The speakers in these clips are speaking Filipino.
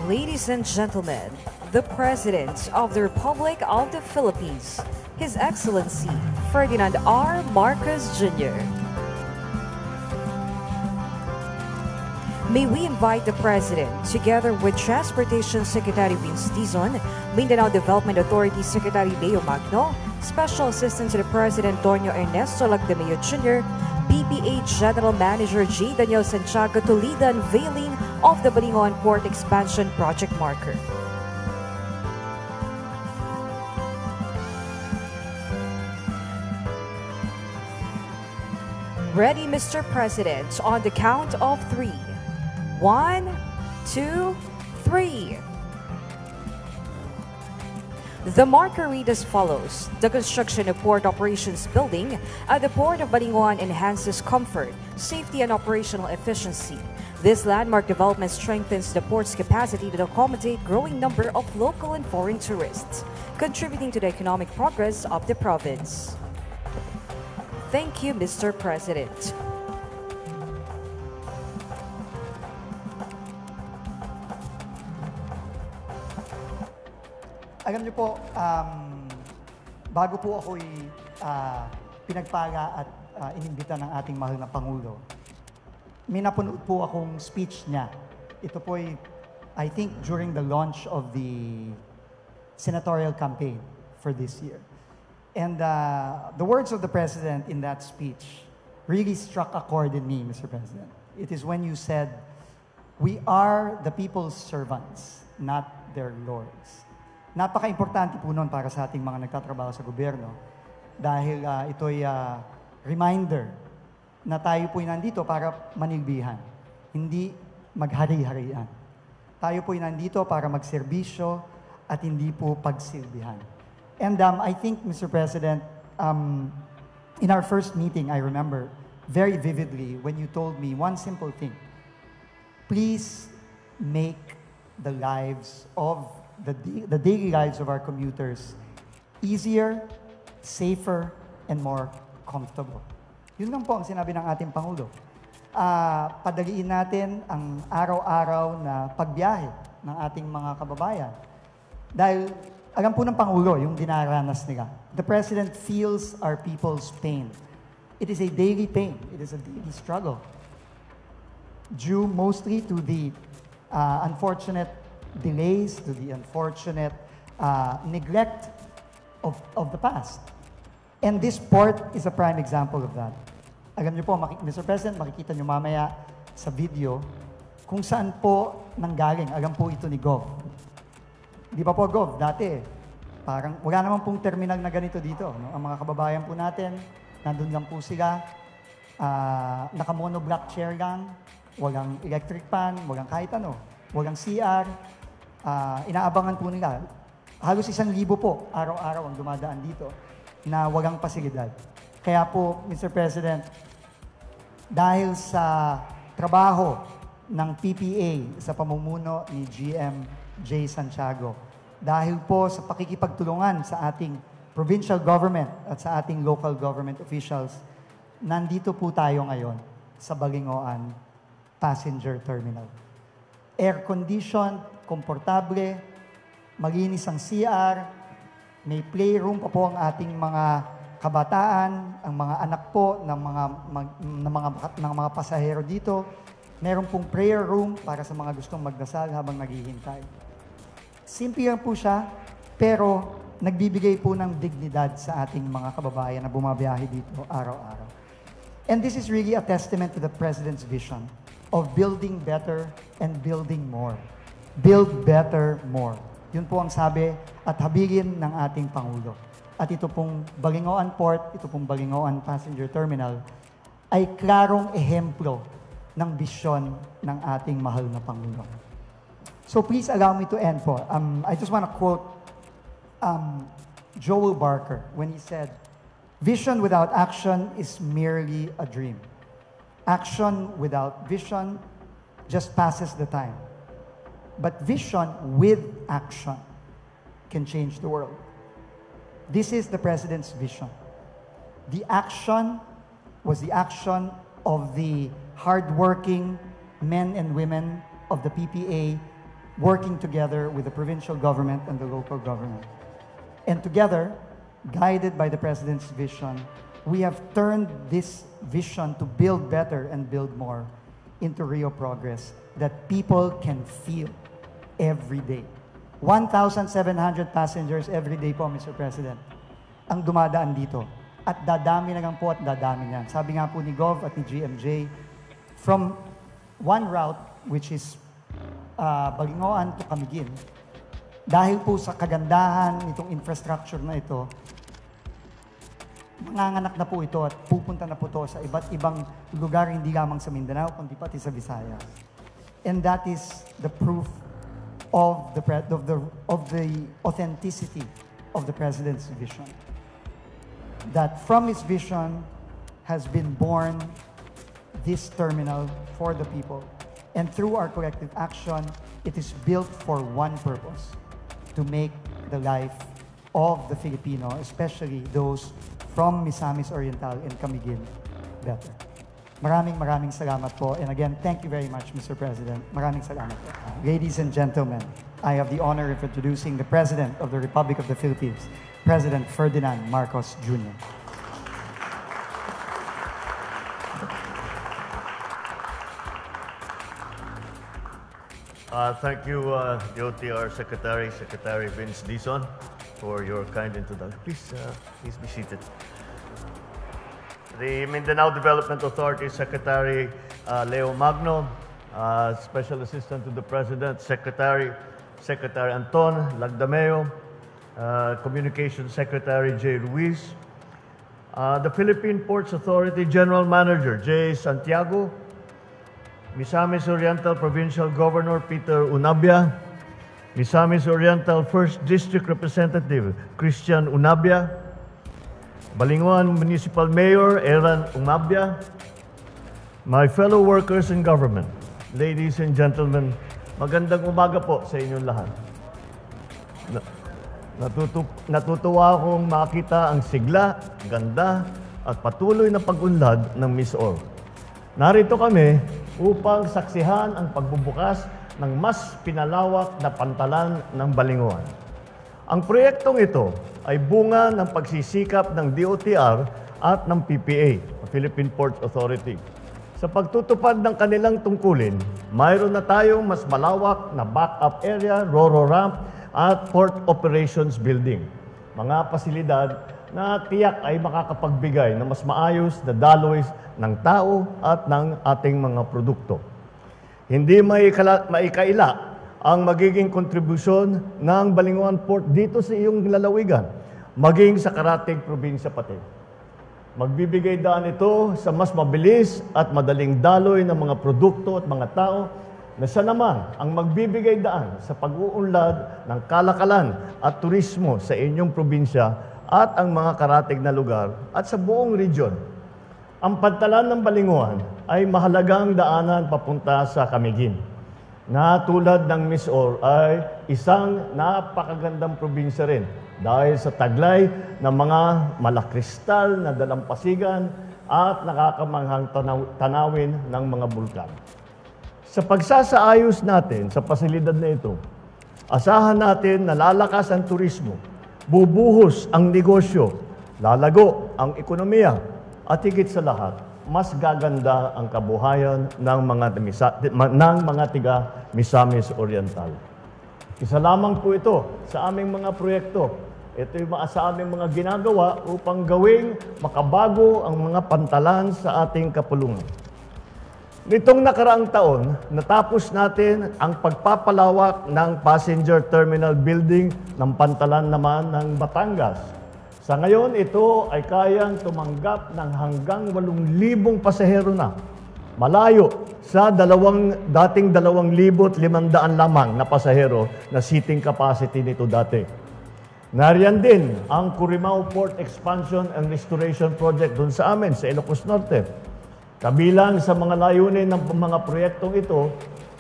Ladies and gentlemen, the President of the Republic of the Philippines, His Excellency Ferdinand R. Marcos Jr. May we invite the President, together with Transportation Secretary Vince Dizon, Mindanao Development Authority Secretary Leo Magno, Special Assistant to the President Tonio Ernesto Lagdameo Jr., PPA General Manager J. Daniel Santiago to lead the unveiling of the Balingon Port Expansion Project Marker. Ready, Mr. President, on the count of 3. 1, 2, 3. The marker read as follows. The construction of Port Operations Building at the Port of Balingon enhances comfort, safety, and operational efficiency. This landmark development strengthens the port's capacity to accommodate growing number of local and foreign tourists, contributing to the economic progress of the province. Thank you, Mr. President. Alam niyo po, bago po ako'y pinagpala at inimbita ng ating mahal na Pangulo, may napanood po akong speech niya. Ito po'y, I think, during the launch of the senatorial campaign for this year. And the words of the President in that speech really struck a chord in me, Mr. President. It is when you said, "We are the people's servants, not their lords." Napaka-importante po nun para sa ating mga nagtatrabaho sa gobyerno dahil ito'y reminder na tayo po'y nandito para manilbihan, hindi maghari-harian. Tayo po'y nandito para magserbisyo at hindi po pagsilbihan. And I think, Mr. President, in our first meeting, I remember very vividly when you told me one simple thing. Please make the lives of the daily lives of our commuters easier, safer, and more comfortable. Yun lang po ang sinabi ng ating Pangulo. Padaliin natin ang araw-araw na pagbiyahe ng ating mga kababayan. Dahil alam po ng Pangulo yung dinaranas nila. The President feels our people's pain. It is a daily pain. It is a daily struggle. Due mostly to the unfortunate delays, to the unfortunate neglect of the past. And this port is a prime example of that. Alam niyo po, Mr. President, makikita niyo mamaya sa video kung saan po nanggaling. Alam po ito ni Gov. Di ba po, Gov? Dati, parang wala naman pong terminal na ganito dito. No? Ang mga kababayan po natin, nandun lang po sila, naka-monoblock chair lang, walang electric fan, walang kahit ano, walang CR, inaabangan po nila. Halos 1,000 po, araw-araw ang dumadaan dito na walang pasilidad. Kaya po, Mr. President, dahil sa trabaho ng PPA sa pamumuno ni GM J. Santiago, dahil po sa pakikipagtulungan sa ating provincial government at sa ating local government officials, nandito po tayo ngayon sa Balingoan Passenger Terminal. Air-conditioned, komportable, malinis ang CR, may playroom pa po ang ating mga kabataan, ang mga anak po ng mga pasahero dito. Meron pong prayer room para sa mga gustong magdasal habang naghihintay. Simple lang po siya, pero nagbibigay po ng dignidad sa ating mga kababayan na bumabiyahe dito araw-araw. And this is really a testament to the President's vision of building better and building more. Build better, more. Yun po ang sabi at habilin ng ating Pangulo. At ito pong Balingoan Port, ito pong Balingoan Passenger Terminal, ay klarong ehemplo ng bisyon ng ating mahal na Pangulo. So please allow me to end po. I just want to quote Joel Barker when he said, "Vision without action is merely a dream. Action without vision just passes the time. But vision with action can change the world." This is the President's vision. The action was the action of the hardworking men and women of the PPA working together with the provincial government and the local government. And together, guided by the President's vision, we have turned this vision to build better and build more into real progress that people can feel every day. 1,700 passengers every day po, Mr. President, ang dumadaan dito. At dadami na lang po at dadami niyan. Sabi nga po ni Gov at ni GMJ, from one route, which is Balingoan to Camiguin, dahil po sa kagandahan nitong infrastructure na ito, manganganak na po ito at pupunta na po ito sa iba't ibang lugar, hindi lamang sa Mindanao, kundi pati sa Visayas. And that is the proof of the authenticity of the President's vision. That from his vision has been born this terminal for the people. And through our collective action, it is built for one purpose, to make the life of the Filipino, especially those from Misamis Oriental and Camiguin, better. Maraming salamat po. And again, thank you very much, Mr. President. Maraming salamat po. Ladies and gentlemen, I have the honor of introducing the President of the Republic of the Philippines, President Ferdinand Marcos Jr. Thank you, DOTR Secretary Vince Dizon, for your kind introduction. Please be seated. The Mindanao Development Authority Secretary Leo Magno, Special Assistant to the President, Secretary Anton Lagdameo, Communications Secretary J. Ruiz, the Philippine Ports Authority General Manager J. Santiago, Misamis Oriental Provincial Governor Peter Unabia, Misamis Oriental 1st District Representative Christian Unabia, Balinguan Municipal Mayor Eran Umabia, my fellow workers in government, ladies and gentlemen, magandang umaga po sa inyong lahat. Natutuwa akong makita ang sigla, ganda, at patuloy na pag-unlad ng Miss Or. Narito kami upang saksihan ang pagbubukas ng mas pinalawak na pantalan ng Balinguan. Ang proyektong ito ay bunga ng pagsisikap ng DOTR at ng PPA, Philippine Ports Authority. Sa pagtutupad ng kanilang tungkulin, mayroon na tayong mas malawak na backup area, ro-ro ramp, at Port Operations Building. Mga pasilidad na tiyak ay makakapagbigay ng mas maayos na daloy ng tao at ng ating mga produkto. Hindi maikaila ang magiging kontribusyon ng Balinguan Port dito sa iyong lalawigan, maging sa karatig probinsya pati. Magbibigay daan ito sa mas mabilis at madaling daloy ng mga produkto at mga tao na siya naman ang magbibigay daan sa pag-uunlad ng kalakalan at turismo sa inyong probinsya at ang mga karatig na lugar at sa buong region. Ang pantalan ng Balinguan ay mahalagang daanan papunta sa Camiguin, na tulad ng Miss Or ay isang napakagandang probinsya rin dahil sa taglay ng mga malakristal na dalampasigan at nakakamanghang tanawin ng mga bulkan. Sa pagsasaayos natin sa pasilidad na ito, asahan natin na lalakas ang turismo, bubuhos ang negosyo, lalago ang ekonomiya, at higit sa lahat, mas gaganda ang kabuhayan ng mga tiga Misamis Oriental. Isa lamang po ito sa aming mga proyekto. Ito yung sa aming mga ginagawa upang gawing makabago ang mga pantalan sa ating kapulungan. Nitong nakaraang taon, natapos natin ang pagpapalawak ng passenger terminal building ng pantalan naman ng Batangas. Sa ngayon, ito ay kayang tumanggap ng hanggang 8,000 pasahero na. Malayo sa dating 2,500 lamang na pasahero na seating capacity nito dati. Nariyan din ang Curimao Port Expansion and Restoration Project doon sa amin, sa Ilocos Norte. Kabilang sa mga layunin ng mga proyektong ito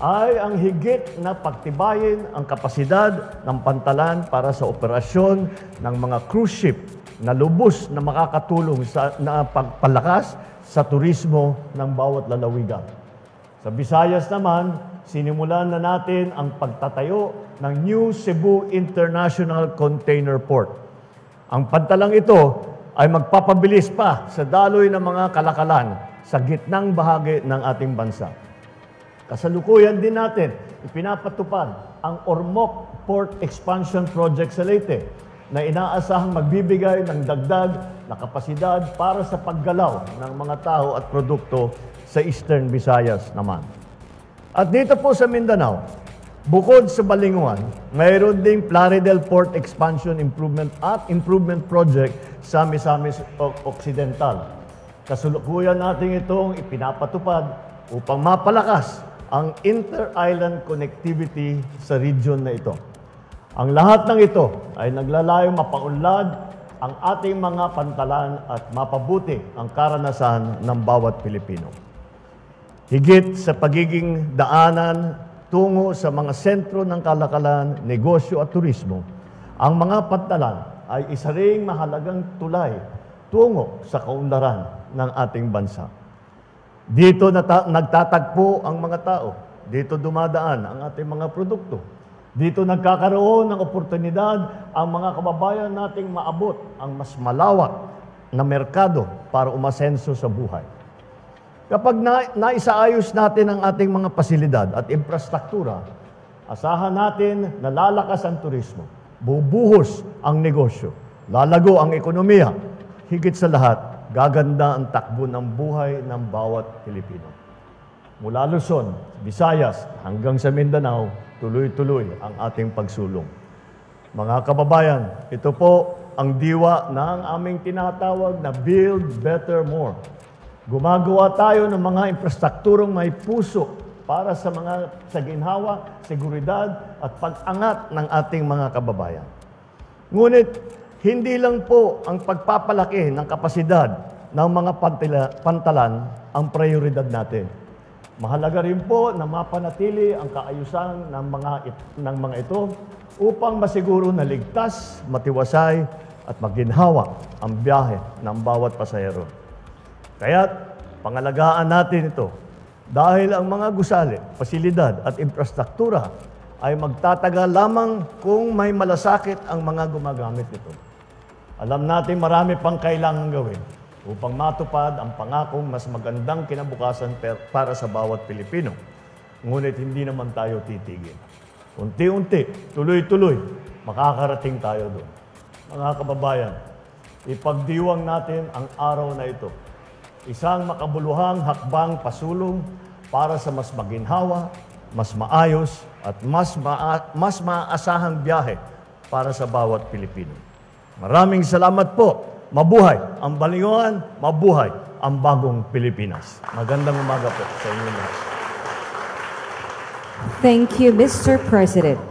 ay ang higit na pagtibayin ang kapasidad ng pantalan para sa operasyon ng mga cruise ship na lubos na makakatulong sa pagpalakas sa turismo ng bawat lalawigan. Sa Visayas naman, sinimulan na natin ang pagtatayo ng New Cebu International Container Port. Ang pantalang ito ay magpapabilis pa sa daloy ng mga kalakalan sa gitnang bahagi ng ating bansa. Kasalukuyan din natin ipinapatupad ang Ormoc Port Expansion Project sa Leyte na inaasahang magbibigay ng dagdag na kapasidad para sa paggalaw ng mga tao at produkto sa Eastern Visayas naman. At dito po sa Mindanao, bukod sa Balinguan, mayroon ding Plaridel Port Expansion Improvement Project sa Misamis Occidental. Kasalukuyan natin itong ipinapatupad upang mapalakas ang inter-island connectivity sa region na ito. Ang lahat ng ito ay naglalayong mapaunlad ang ating mga pantalan at mapabuti ang karanasan ng bawat Pilipino. Higit sa pagiging daanan tungo sa mga sentro ng kalakalan, negosyo at turismo, ang mga pantalan ay isa ring mahalagang tulay tungo sa kaunlaran ng ating bansa. Dito nagtatagpo ang mga tao, dito dumadaan ang ating mga produkto. Dito nagkakaroon ng oportunidad ang mga kababayan nating maabot ang mas malawak na merkado para umasenso sa buhay. Kapag naisaayos natin ang ating mga pasilidad at infrastruktura, asahan natin na lalakas ang turismo, bubuhos ang negosyo, lalago ang ekonomiya, higit sa lahat, gaganda ang takbo ng buhay ng bawat Pilipino. Mula Luzon, Visayas, hanggang sa Mindanao, tuloy-tuloy ang ating pagsulong. Mga kababayan, ito po ang diwa ng aming tinatawag na Build Better More. Gumagawa tayo ng mga infrastrukturong may puso para sa ginhawa, seguridad at pag-angat ng ating mga kababayan. Ngunit, hindi lang po ang pagpapalaki ng kapasidad ng mga pantalan ang prioridad natin. Mahalaga rin po na mapanatili ang kaayusan ng mga ito upang masiguro na ligtas, matiwasay at maginhawa ang biyahe ng bawat pasahero. Kaya't pangalagaan natin ito dahil ang mga gusali, pasilidad at infrastruktura ay magtatagal lamang kung may malasakit ang mga gumagamit nito. Alam natin marami pang kailangan gawin upang matupad ang pangakong mas magandang kinabukasan para sa bawat Pilipino. Ngunit hindi naman tayo titigil. Unti-unti, tuloy-tuloy, makakarating tayo doon. Mga kababayan, ipagdiwang natin ang araw na ito. Isang makabuluhang hakbang pasulong para sa mas maginhawa, mas maayos, at mas maasahang biyahe para sa bawat Pilipino. Maraming salamat po. Mabuhay ang Balinguan, mabuhay ang bagong Pilipinas. Magandang umaga po sa inyo lahat. Thank you, Mr. President.